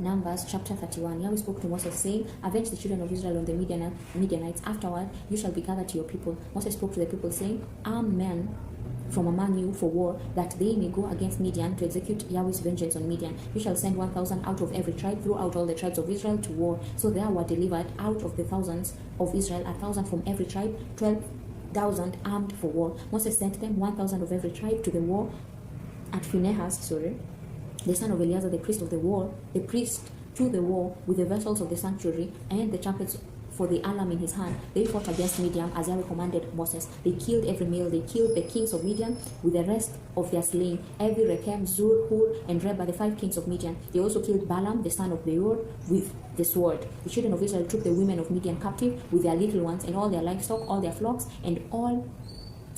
Numbers chapter 31. Yahweh spoke to Moses, saying, avenge the children of Israel on the Midianites. Afterward, you shall be gathered to your people. Moses spoke to the people, saying, arm men from among you for war, that they may go against Midian to execute Yahweh's vengeance on Midian. You shall send 1,000 out of every tribe throughout all the tribes of Israel to war. So there were delivered out of the thousands of Israel 1,000 from every tribe, 12,000 armed for war. Moses sent them 1,000 of every tribe to the war at Phinehas, the son of Eleazar, the priest to the war with the vessels of the sanctuary and the trumpets for the alarm in his hand. They fought against Midian as Yahweh commanded Moses. They killed every male. They killed the kings of Midian with the rest of their slain, Evi, Rechem, Zur, Hur, and Reba, the 5 kings of Midian. They also killed Balaam, the son of Beor, with the sword. The children of Israel took the women of Midian captive with their little ones and all their livestock, all their flocks, and all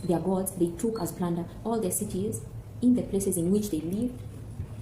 their gods they took as plunder. All their cities, in the places in which they lived,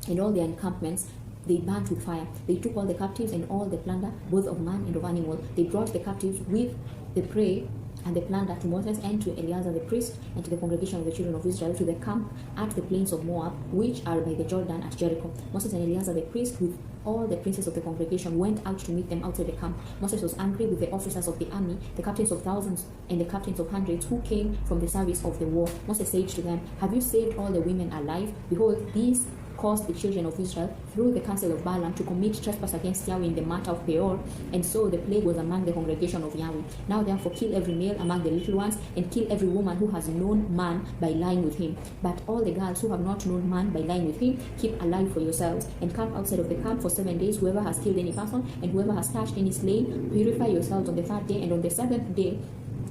and all their encampments, they burnt with fire. They took all the captives and all the plunder, both of man and of animal. They brought the captives with the prey and the plunder to Moses and to Eleazar the priest and to the congregation of the children of Israel to the camp at the plains of Moab, which are by the Jordan at Jericho. Moses and Eleazar the priest with all the princes of the congregation went out to meet them outside the camp. Moses was angry with the officers of the army, the captains of thousands and the captains of hundreds who came from the service of the war. Moses said to them, have you saved all the women alive? Behold, these caused the children of Israel through the counsel of Balaam to commit trespass against Yahweh in the matter of Peor, and so the plague was among the congregation of Yahweh. Now therefore kill every male among the little ones, and kill every woman who has known man by lying with him. But all the girls who have not known man by lying with him, keep alive for yourselves, and camp outside of the camp for 7 days. Whoever has killed any person, and whoever has touched any slain, purify yourselves on the 3rd day, and on the 7th day,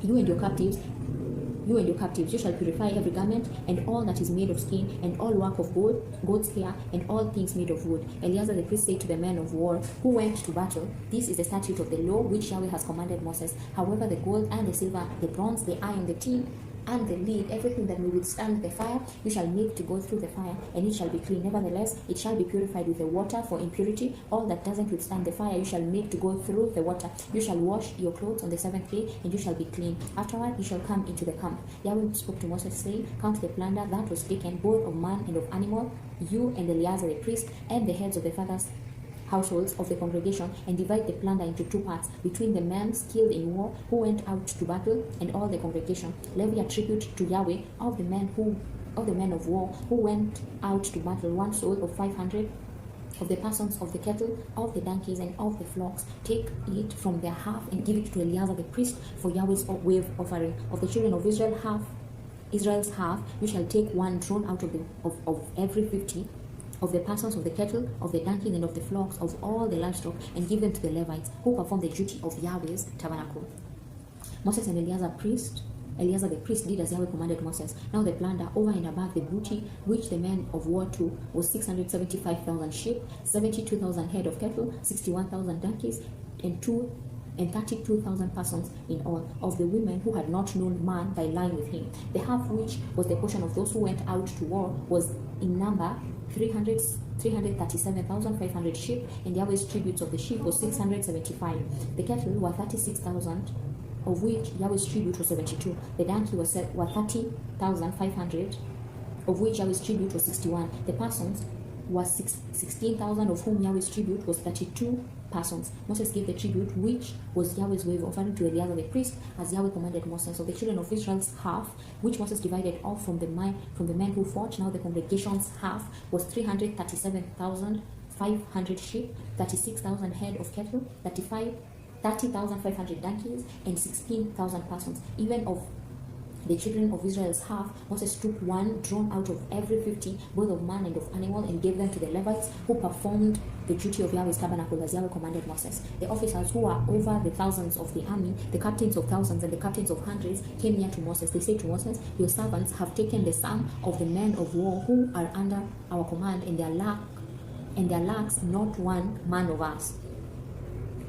you and your captives, you shall purify every garment, and all that is made of skin, and all work of gold, goat's hair, and all things made of wood. Eleazar the priest said to the men of war who went to battle, this is the statute of the law which Yahweh has commanded Moses. However, the gold and the silver, the bronze, the iron, the tin, and the lead, everything that may withstand the fire, you shall make to go through the fire, and it shall be clean. Nevertheless, it shall be purified with the water for impurity. All that doesn't withstand the fire, you shall make to go through the water. You shall wash your clothes on the 7th day, and you shall be clean. Afterward, you shall come into the camp. Yahweh spoke to Moses, saying, count the plunder that was taken, both of man and of animal, you and Eleazar the priest, and the heads of the fathers' households of the congregation, and divide the plunder into 2 parts, between the men skilled in war who went out to battle and all the congregation. Levy a tribute to Yahweh of the men of war who went out to battle, 1 soul of 500 of the persons of the cattle, of the donkeys, and of the flocks. Take it from their half and give it to Eleazar the priest for Yahweh's wave offering. Of the children of Israel's half, you shall take 1 drawn out of every 50 of the persons of the cattle, of the donkeys, and of the flocks, of all the livestock, and give them to the Levites, who perform the duty of Yahweh's tabernacle. Moses and Eleazar the priest did as Yahweh commanded Moses. Now the plunder over and above the booty which the men of war took was 675,000 sheep, 72,000 head of cattle, 61,000 donkeys, and 32,000 persons in all, of the women who had not known man by lying with him. The half which was the portion of those who went out to war was in number 337,500 sheep, and Yahweh's tributes of the sheep was 675. The cattle were 36,000, of which Yahweh's tribute was 72. The donkey were 30,500, of which Yahweh's tribute was 61. The persons were 16,000, of whom Yahweh's tribute was 32 persons. Moses gave the tribute which was Yahweh's wave offering to Eleazar the priest, as Yahweh commanded Moses. Of the children of Israel's half, which Moses divided off from the men who fought, now the congregation's half was 337,500 sheep, 36,000 head of cattle, 30,500 donkeys, and 16,000 persons. Even of the children of Israel's half, Moses took 1 drawn out of every 50, both of man and of animal, and gave them to the Levites, who performed the duty of Yahweh's tabernacle as Yahweh commanded Moses. The officers who were over the thousands of the army, the captains of thousands and the captains of hundreds, came near to Moses. They said to Moses, your servants have taken the sum of the men of war who are under our command, and there lacks not 1 man of us.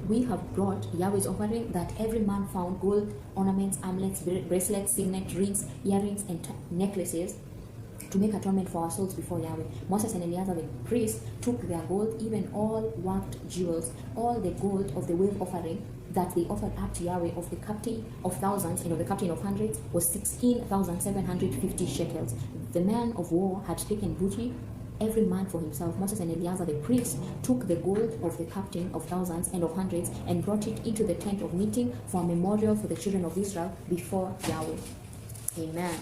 We have brought Yahweh's offering, that every man found gold, ornaments, armlets, bracelets, signet, rings, earrings, and necklaces, to make atonement for our souls before Yahweh. Moses and Eleazar the priest took their gold, even all worked jewels, all the gold of the wave offering that they offered up to Yahweh, of the captain of thousands and of the captain of hundreds, was 16,750 shekels. The man of war had taken booty every man for himself. Moses and Eleazar the priest took the gold of the captain of thousands and of hundreds and brought it into the tent of meeting for a memorial for the children of Israel before Yahweh. Amen.